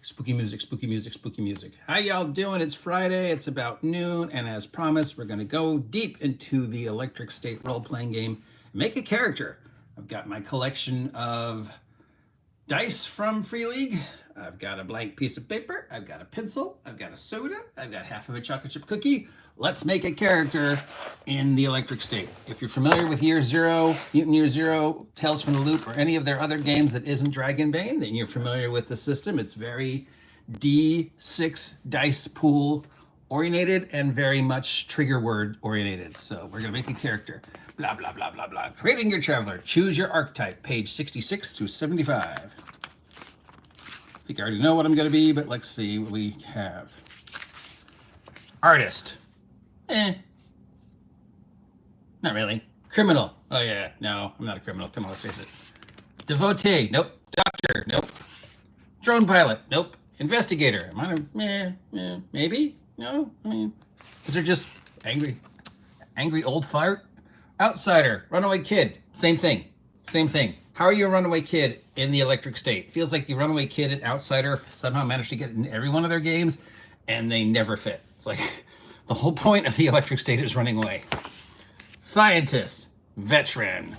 Spooky music, spooky music, spooky music. How y'all doing? It's Friday, it's about noon, and as promised, we're gonna go deep into the Electric State role-playing game, make a character. I've got my collection of dice from Free League. I've got a blank piece of paper, I've got a pencil, I've got a soda, I've got half of a chocolate chip cookie. Let's make a character in the Electric State. If you're familiar with Year Zero, Mutant Year Zero, Tales from the Loop, or any of their other games that isn't Dragonbane, then you're familiar with the system. It's very D6 dice pool oriented and very much trigger word oriented. So we're gonna make a character. Blah, blah, blah, blah, blah. Creating your traveler. Choose your archetype, page 66 to 75. I think I already know what I'm gonna be, but let's see what we have. Artist. Not really. Criminal. Oh yeah, no, I'm not a criminal. Come on, let's face it. Devotee. Nope. Doctor. Nope. Drone pilot. Nope. Investigator. Am I a, maybe? No, I mean, because they're just angry old fart. Outsider. Runaway kid. Same thing. Same thing. How are you a runaway kid in the Electric State? Feels like the runaway kid and outsider somehow managed to get in every one of their games, and they never fit. It's like the whole point of the Electric State is running away. Scientist. Veteran.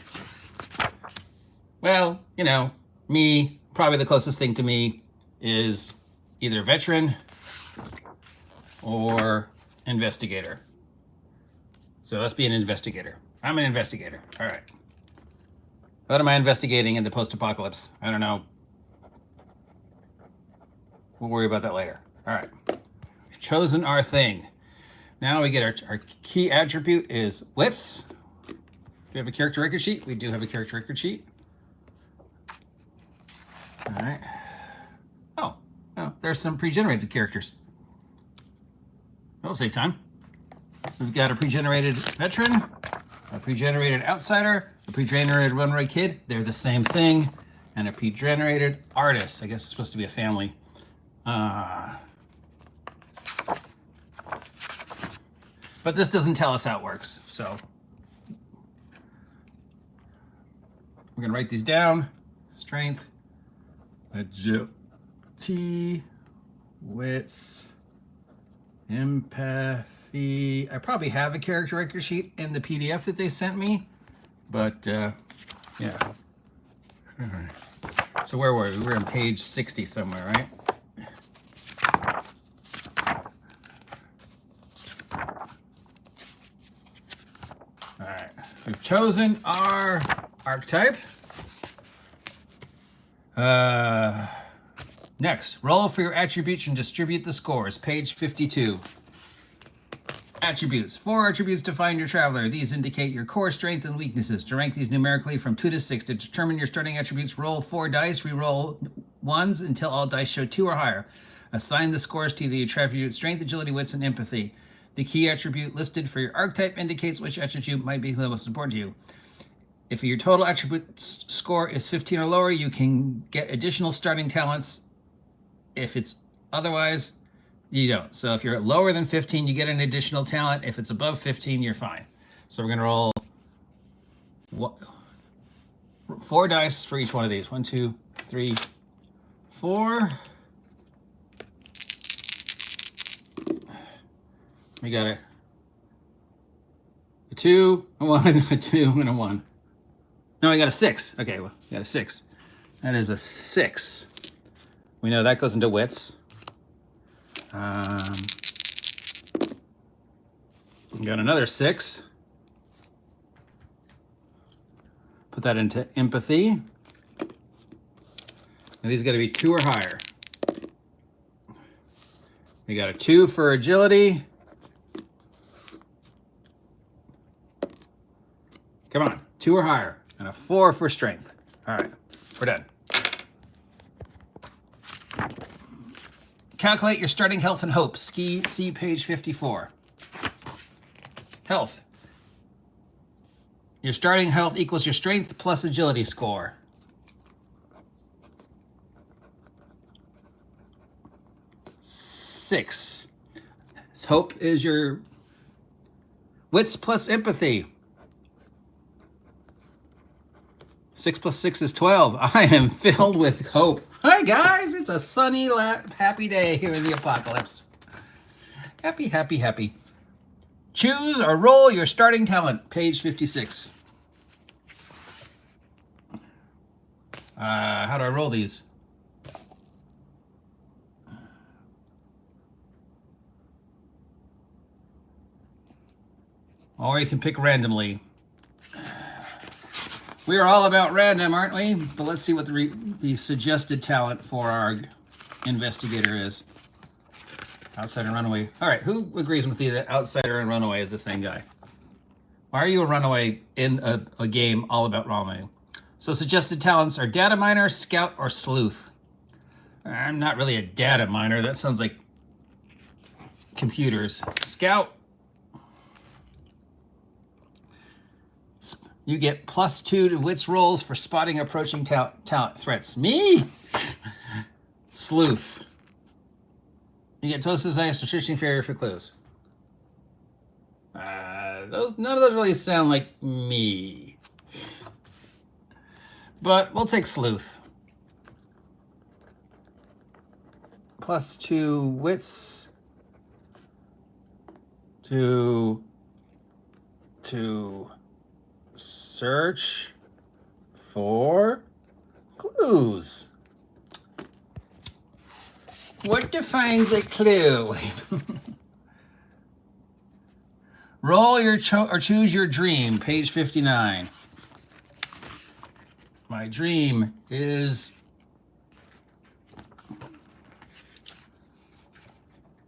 Well, you know, me, probably the closest thing to me is either veteran or investigator. So let's be an investigator. I'm an investigator. All right. What am I investigating in the post-apocalypse? I don't know. We'll worry about that later. All right. We've chosen our thing. Now we get our key attribute is wits. Do we have a character record sheet? We do have a character record sheet. All right. Oh, there's some pre-generated characters. That'll save time. We've got a pre-generated veteran, a pre-generated outsider, a pre-generated runaway kid. They're the same thing. And a pre-generated artist. I guess it's supposed to be a family. But this doesn't tell us how it works, so we're gonna write these down. Strength, agility, wits, empathy. I probably have a character record sheet in the PDF that they sent me, but yeah. All right. So where were we? We were on page 60 somewhere, right? All right, we've chosen our archetype. Next, roll for your attributes and distribute the scores. Page 52. Attributes. 4 attributes define your traveler. These indicate your core strength and weaknesses. To rank these numerically from 2 to 6. To determine your starting attributes, roll 4 dice, re-roll ones until all dice show 2 or higher. Assign the scores to the attribute strength, agility, wits, and empathy. The key attribute listed for your archetype indicates which attribute might be the most important to you. If your total attribute score is 15 or lower, you can get additional starting talents. If it's otherwise, you don't. So if you're lower than 15, you get an additional talent. If it's above 15, you're fine. So we're going to roll 4 dice for each one of these. 1, 2, 3, 4. We got a 2, a 1, a 2, and a 1. No, I got a 6. Okay, well, we got a 6. That is a 6. We know that goes into wits. We got another 6. Put that into empathy. And these got to be 2 or higher. We got a 2 for agility. Come on, 2 or higher, and a 4 for strength. All right, we're done. Calculate your starting health and hope. See page 54. Health. Your starting health equals your strength plus agility score. 6. Hope is your wits plus empathy. 6 plus 6 is 12. I am filled with hope. Hi guys, it's a sunny, happy day here in the apocalypse. Happy, happy, happy. Choose or roll your starting talent, page 56. How do I roll these? Or you can pick randomly. We are all about random, aren't we? But let's see what the suggested talent for our investigator is. Outsider and runaway. All right, who agrees with me that outsider and runaway is the same guy? Why are you a runaway in a game all about runaway? So suggested talents are data miner, scout, or sleuth. I'm not really a data miner. That sounds like computers. Scout. You get +2 to wits rolls for spotting approaching talent threats. Me? Sleuth. You get Toast's Ice or Searching Failure for clues. None of those really sound like me. But we'll take Sleuth. +2 wits to search for clues. What defines a clue? Roll your or choose your dream, page 59. My dream is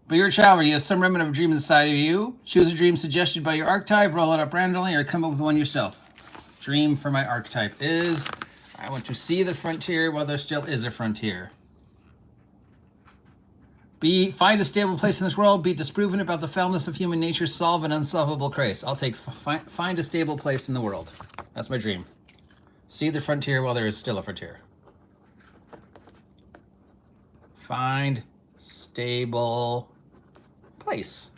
but you're a child, you have some remnant of a dream inside of you. Choose a dream suggested by your archetype, roll it up randomly, or come up with one yourself. Dream for my archetype is, I want to see the frontier while there still is a frontier. B, find a stable place in this world. Be disproven about the foulness of human nature. Solve an unsolvable case. I'll take find a stable place in the world. That's my dream. See the frontier while there is still a frontier. Find stable place.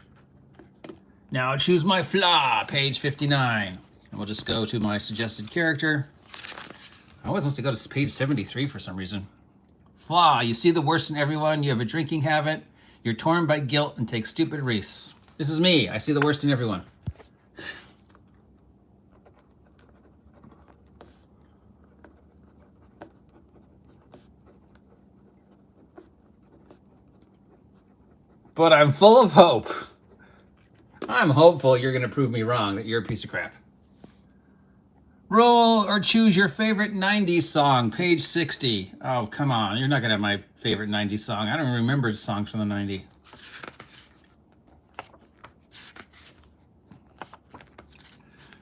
Now choose my flaw, page 59. And we'll just go to my suggested character. I always want to go to page 73 for some reason. Flaw, you see the worst in everyone. You have a drinking habit. You're torn by guilt and take stupid risks. This is me. I see the worst in everyone. But I'm full of hope. I'm hopeful you're going to prove me wrong, that you're a piece of crap. Roll or choose your favorite 90s song, page 60. Oh, come on. You're not going to have my favorite 90s song. I don't remember songs from the 90s.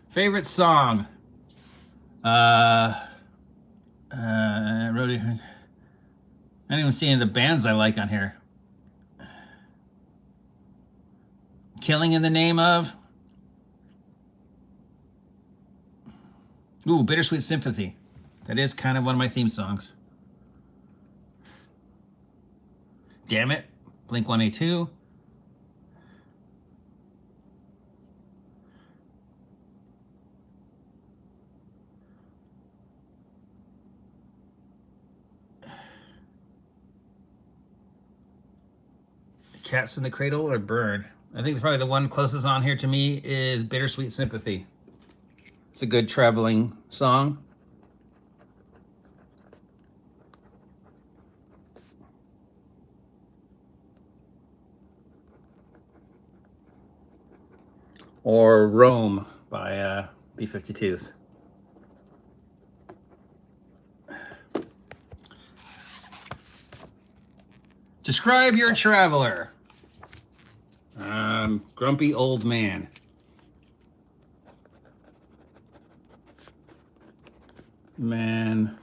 Favorite song. I didn't even see any of the bands I like on here. Killing in the Name of. Ooh, Bittersweet Sympathy. That is kind of one of my theme songs. Damn It, Blink-182. Cats in the Cradle or Burn. I think probably the one closest on here to me is Bittersweet Sympathy. It's a good traveling song. Or Rome by B-52s. Describe your traveler. Grumpy old man. Man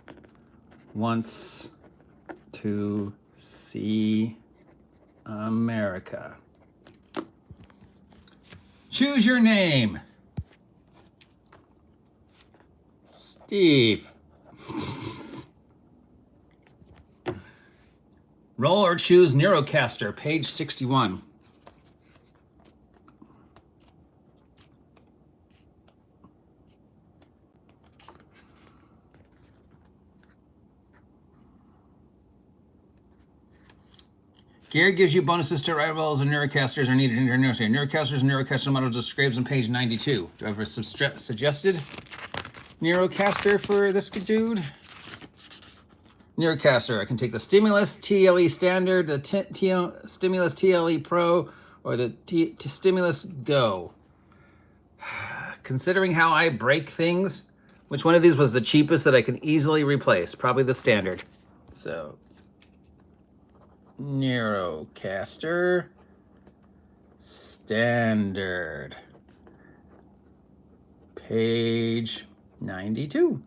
wants to see America. Choose your name. Steve. Roll or choose Neurocaster, page 61. Gear gives you bonuses to rivals and Neurocasters are needed in your Neurocasters. Neurocasters and Neurocaster model describes on page 92. Do I have a suggested Neurocaster for this dude? Neurocaster. I can take the Stimulus TLE Standard, the Stimulus TLE Pro, or the Stimulus Go. Considering how I break things, which one of these was the cheapest that I can easily replace? Probably the Standard. So, Neurocaster Standard. Page 92.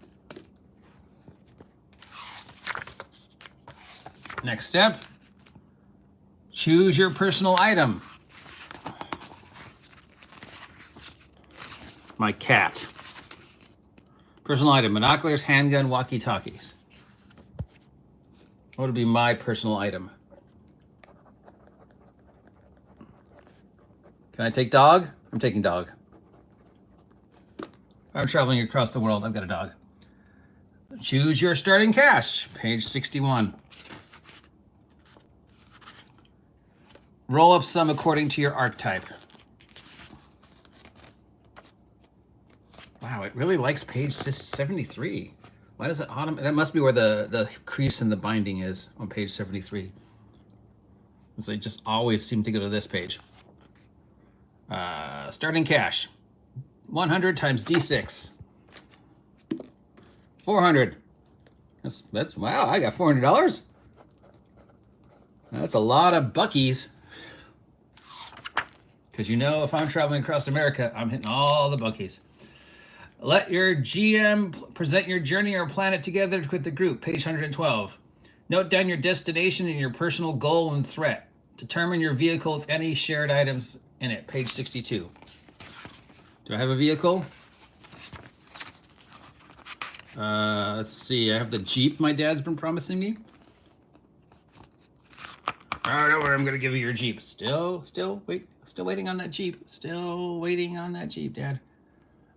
Next step, choose your personal item. My cat. Personal item, binoculars, handgun, walkie-talkies. What would be my personal item? Can I take dog? I'm taking dog. I'm traveling across the world. I've got a dog. Choose your starting cash. Page 61. Roll up some according to your archetype. Wow, it really likes page 73. Why does it that must be where the crease in the binding is on page 73. So I just always seem to go to this page. Starting cash. 100 times D6. 400. That's wow, I got $400. That's a lot of buckies. Because you know, if I'm traveling across America, I'm hitting all the buckies. Let your GM present your journey or planet together with the group, page 112. Note down your destination and your personal goal and threat. Determine your vehicle, if any, shared items in it, page 62. Do I have a vehicle? Let's see, I have the Jeep my dad's been promising me. Oh, don't worry, I'm gonna give you your Jeep. Still waiting on that Jeep. Still waiting on that Jeep, Dad.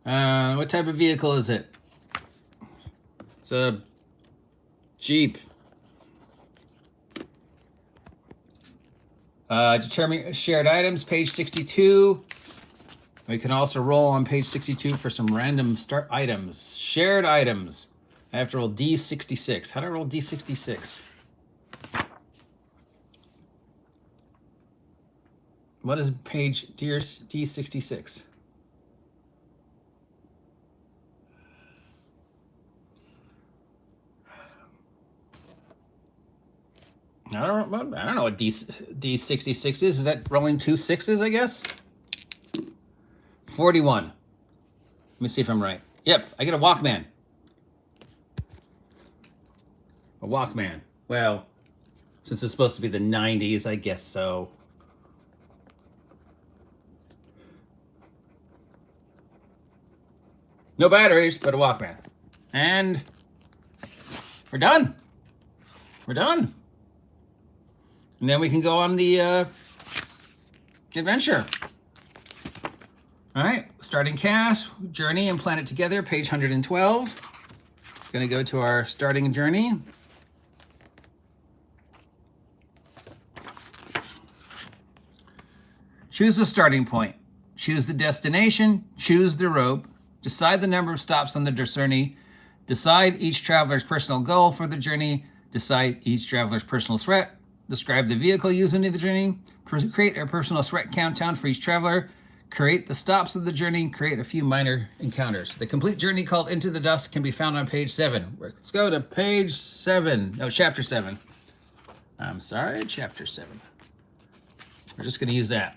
What type of vehicle is it? It's a Jeep. Determine shared items, page 62. We can also roll on page 62 for some random start items. Shared items. I have to roll D66. How do I roll D66? What is page D66? I don't know what D66 is. Is that rolling 2 6s, I guess? 41. Let me see if I'm right. Yep, I get a Walkman. A Walkman. Well, since it's supposed to be the 90s, I guess so. No batteries, but a Walkman. And we're done. We're done. And then we can go on the adventure. All right, starting cash, journey and planet together, page 112. Gonna go to our starting journey. Choose a starting point. Choose the destination, choose the rope, decide the number of stops on the journey, decide each traveler's personal goal for the journey, decide each traveler's personal threat, describe the vehicle used in the journey, create a personal threat countdown for each traveler, create the stops of the journey, create a few minor encounters. The complete journey called Into the Dust can be found on page 7. Let's go to page 7. No, chapter 7. I'm sorry, chapter 7. We're just going to use that.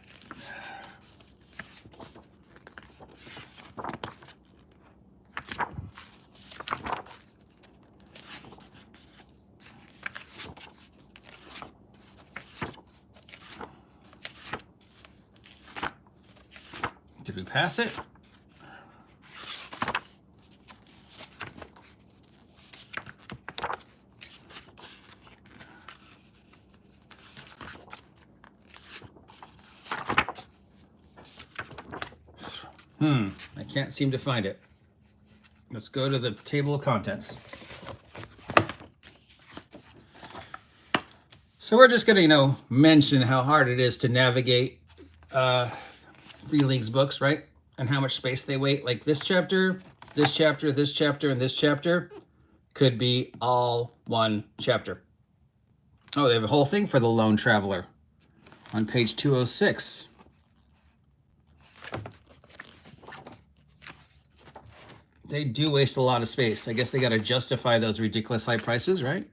Did we pass it? I can't seem to find it. Let's go to the table of contents. So we're just going to, mention how hard it is to navigate Free League's books, right? And how much space they wait. Like this chapter, this chapter, this chapter, and this chapter could be all one chapter. Oh, they have a whole thing for the Lone Traveler on page 206. They do waste a lot of space. I guess they got to justify those ridiculous high prices, right?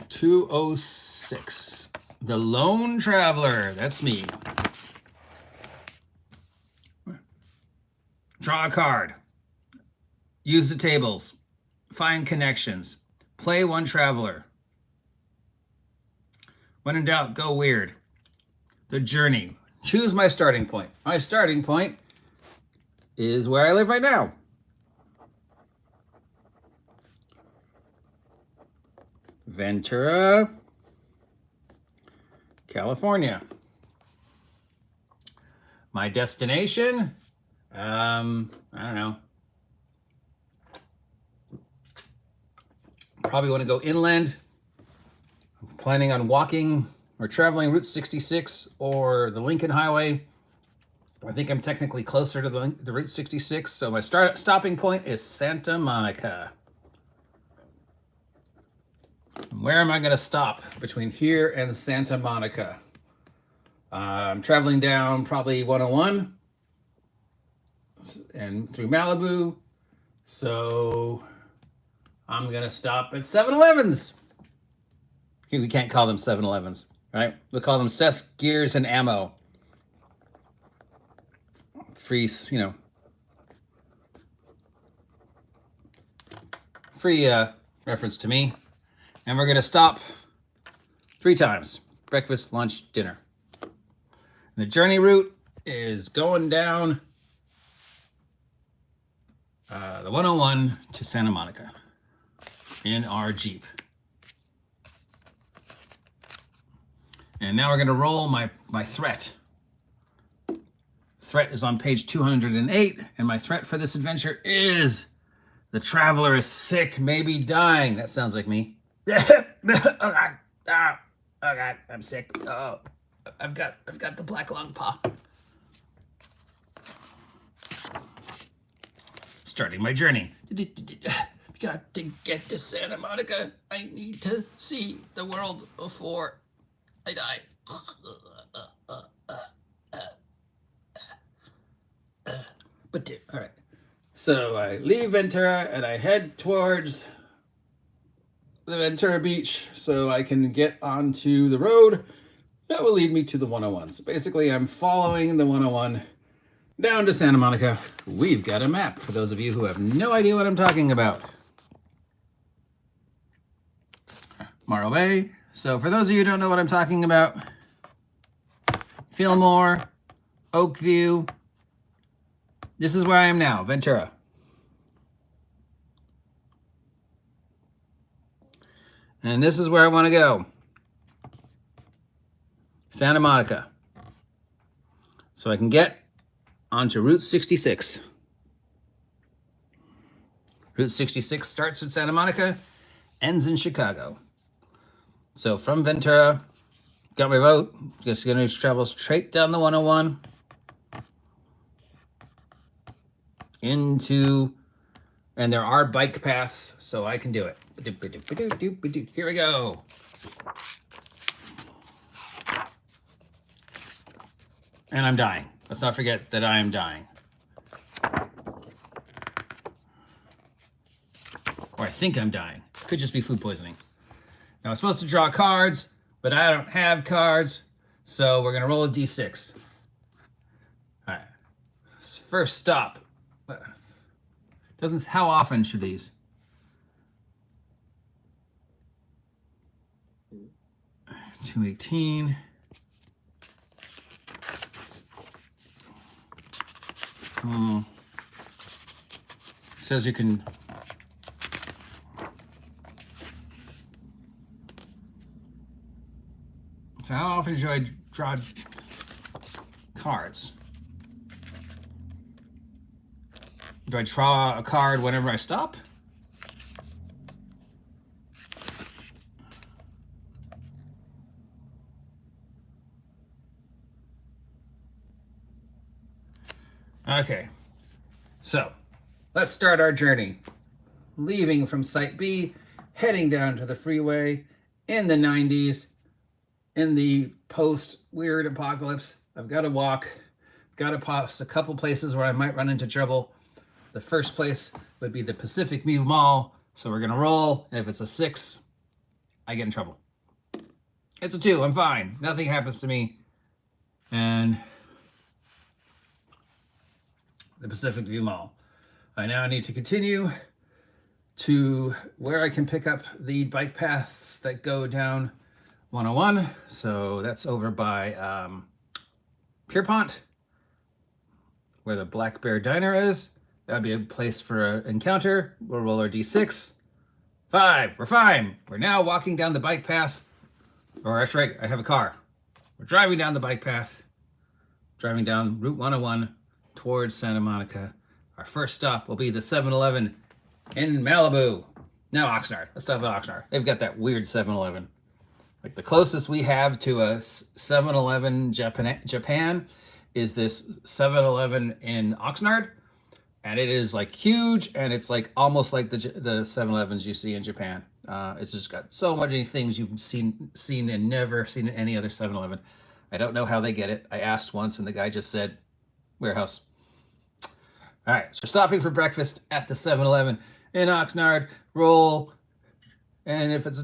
(206). The Lone Traveler. That's me. Draw a card. Use the tables. Find connections. Play one traveler. When in doubt, go weird. The journey. Choose my starting point. My starting point is where I live right now. Ventura, California. My destination, I don't know. Probably want to go inland. I'm planning on walking or traveling Route 66 or the Lincoln Highway. I think I'm technically closer to the Route 66, so my stopping point is Santa Monica. Where am I going to stop between here and Santa Monica? I'm traveling down probably 101 and through Malibu. So I'm going to stop at 7-Elevens. We can't call them 7-Elevens, right? We'll call them Seth's Gears and Ammo. Free, free reference to me. And we're going to stop 3 times. Breakfast, lunch, dinner. And the journey route is going down the 101 to Santa Monica in our Jeep. And now we're going to roll my threat. Threat is on page 208, and my threat for this adventure is the traveler is sick, maybe dying. That sounds like me. Oh God. Oh God, I'm sick. Oh, I've got the black lung paw. Starting my journey. Got to get to Santa Monica. I need to see the world before I die. But all right. So I leave Ventura and I head towards the Ventura Beach so I can get onto the road that will lead me to the 101. So basically I'm following the 101 down to Santa Monica. We've got a map for those of you who have no idea what I'm talking about. Morro Bay. So for those of you who don't know what I'm talking about, Fillmore, Oakview, this is where I am now, Ventura. And this is where I want to go. Santa Monica. So I can get onto Route 66. Route 66 starts at Santa Monica, ends in Chicago. So from Ventura, got my vote. Just going to travel straight down the 101 into, and there are bike paths, so I can do it. Here we go. And I'm dying. Let's not forget that I am dying. Or I think I'm dying. Could just be food poisoning. Now I'm supposed to draw cards, but I don't have cards, so we're gonna roll a d6. All right. First stop. How often should these? $218. Says you can. So how often should I draw cards? Do I draw a card whenever I stop? Okay, so let's start our journey. Leaving from Site B, heading down to the freeway in the 90s, in the post-weird apocalypse. I've got to walk, got to pass a couple places where I might run into trouble. The first place would be the Pacific View Mall, so we're gonna roll, and if it's a 6, I get in trouble. It's a 2, I'm fine. Nothing happens to me. And the Pacific View Mall. I now need to continue to where I can pick up the bike paths that go down 101. So that's over by Pierpont, where the Black Bear Diner is. That'd be a place for an encounter. We'll roll our D6. 5, we're fine. We're now walking down the bike path. Or that's right, I have a car. We're driving down the bike path, driving down Route 101 towards Santa Monica. Our first stop will be the 7-Eleven in Malibu. No, Oxnard. Let's stop at Oxnard. They've got that weird 7-Eleven. Like the closest we have to a 7-Eleven Japan is this 7-Eleven in Oxnard. And it is like huge, and it's like almost like the 7-Elevens you see in Japan. It's just got so many things you've seen and never seen in any other 7-Eleven. I don't know how they get it. I asked once, and the guy just said, warehouse. All right, so stopping for breakfast at the 7-Eleven in Oxnard. Roll, and if it's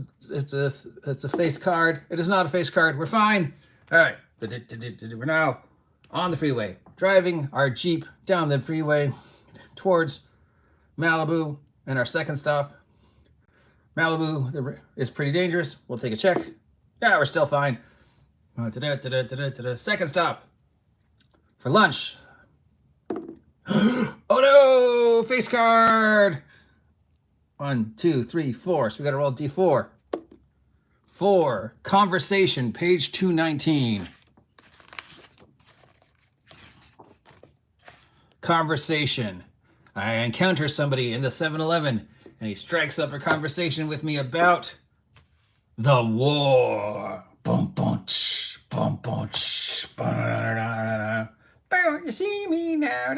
a face card, it is not a face card. We're fine. All right, we're now on the freeway, driving our Jeep down the freeway towards Malibu, and our second stop. Malibu is pretty dangerous. We'll take a check. Yeah, we're still fine. Second stop for lunch. Oh no, face card. 1, 2, 3, 4. So we got to roll D4. 4, conversation, page 219. Conversation. I encounter somebody in the 7-Eleven, and he strikes up a conversation with me about the war. Boom, boom, tsh, boom, boom, tsh, you see me now.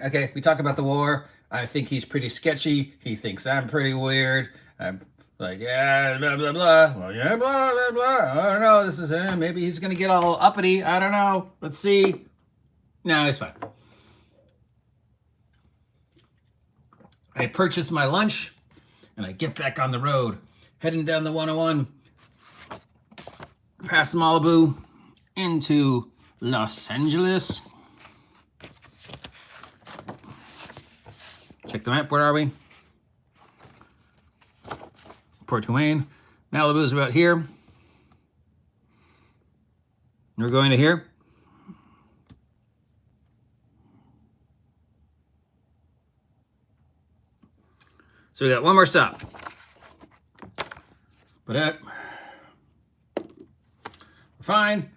Okay, we talk about the war. I think he's pretty sketchy. He thinks I'm pretty weird. I'm like, yeah, blah, blah, blah. Well, yeah, blah, blah, blah. I don't know. This is him. Maybe he's going to get all uppity. I don't know. Let's see. No, it's fine. I purchase my lunch, and I get back on the road, heading down the 101, past Malibu, into Los Angeles. Check the map. Where are we? Port Wayne. Malibu is about here. We're going to here. So we got one more stop. But we're fine.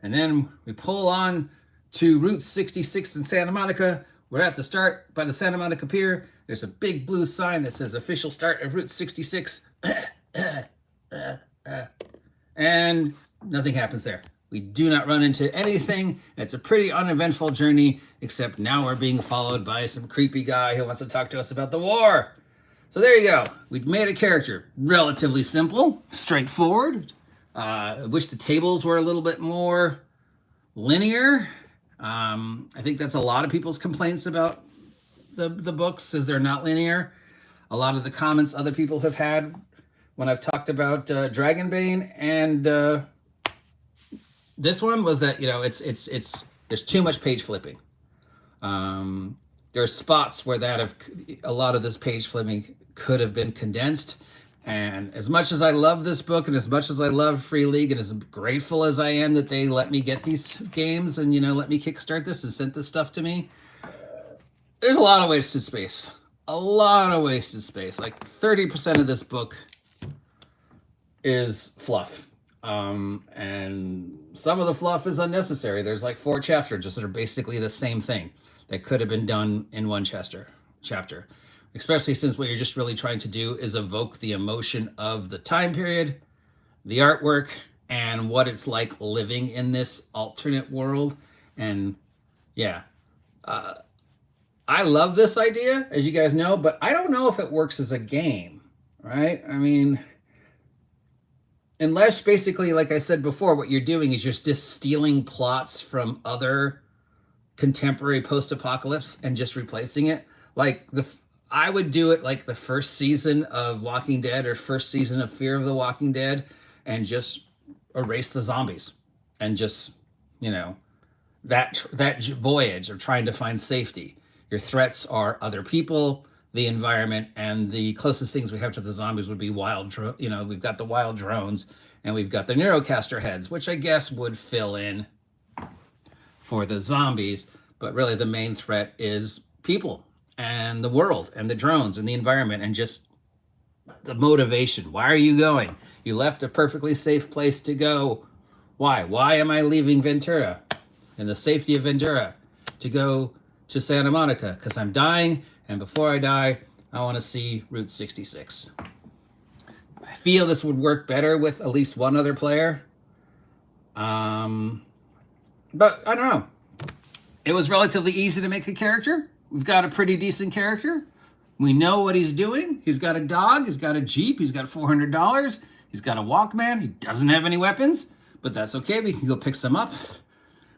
And then we pull on to Route 66 in Santa Monica. We're at the start by the Santa Monica Pier. There's a big blue sign that says official start of Route 66. And nothing happens there. We do not run into anything. It's a pretty uneventful journey, except now we're being followed by some creepy guy who wants to talk to us about the war. So there you go. We've made a character. Relatively simple, straightforward. I wish the tables were a little bit more linear. I think that's a lot of people's complaints about the books, is they're not linear. A lot of the comments other people have had when I've talked about Dragonbane and this one was that, you know, it's there's too much page flipping. There's spots where a lot of this page flipping could have been condensed. And as much as I love this book, and as much as I love Free League, and as grateful as I am that they let me get these games and, you know, let me kickstart this and sent this stuff to me, there's a lot of wasted space. A lot of wasted space. Like 30% of this book is fluff. And some of the fluff is unnecessary. There's like 4 chapters just that are basically the same thing that could have been done in one chapter, especially since what you're just really trying to do is evoke the emotion of the time period, the artwork, and what it's like living in this alternate world. And yeah, I love this idea, as you guys know, but I don't know if it works as a game, right? I mean, unless basically, like I said before, what you're doing is you're just stealing plots from other contemporary post-apocalypse and just replacing it. Like I would do it like the first season of Walking Dead or first season of Fear of the Walking Dead, and just erase the zombies, and just, you know, that voyage of trying to find safety. Your threats are other people, the environment, and the closest things we have to the zombies would be we've got the wild drones, and we've got the Neurocaster heads, which I guess would fill in for the zombies. But really the main threat is people and the world and the drones and the environment and just the motivation. Why are you going? You left a perfectly safe place to go. Why? Why am I leaving Ventura and the safety of Ventura to go to Santa Monica? Because I'm dying, and before I die, I want to see Route 66. I feel this would work better with at least one other player. But I don't know. It was relatively easy to make a character. We've got a pretty decent character. We know what he's doing. He's got a dog. He's got a Jeep. He's got $400. He's got a Walkman. He doesn't have any weapons, but that's okay. We can go pick some up.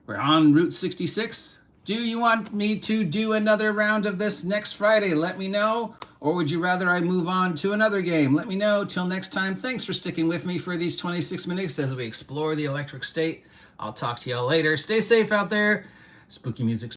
We're on Route 66. Do you want me to do another round of this next Friday? Let me know. Or would you rather I move on to another game? Let me know. Till next time, thanks for sticking with me for these 26 minutes as we explore the electric state. I'll talk to y'all later. Stay safe out there. Spooky music.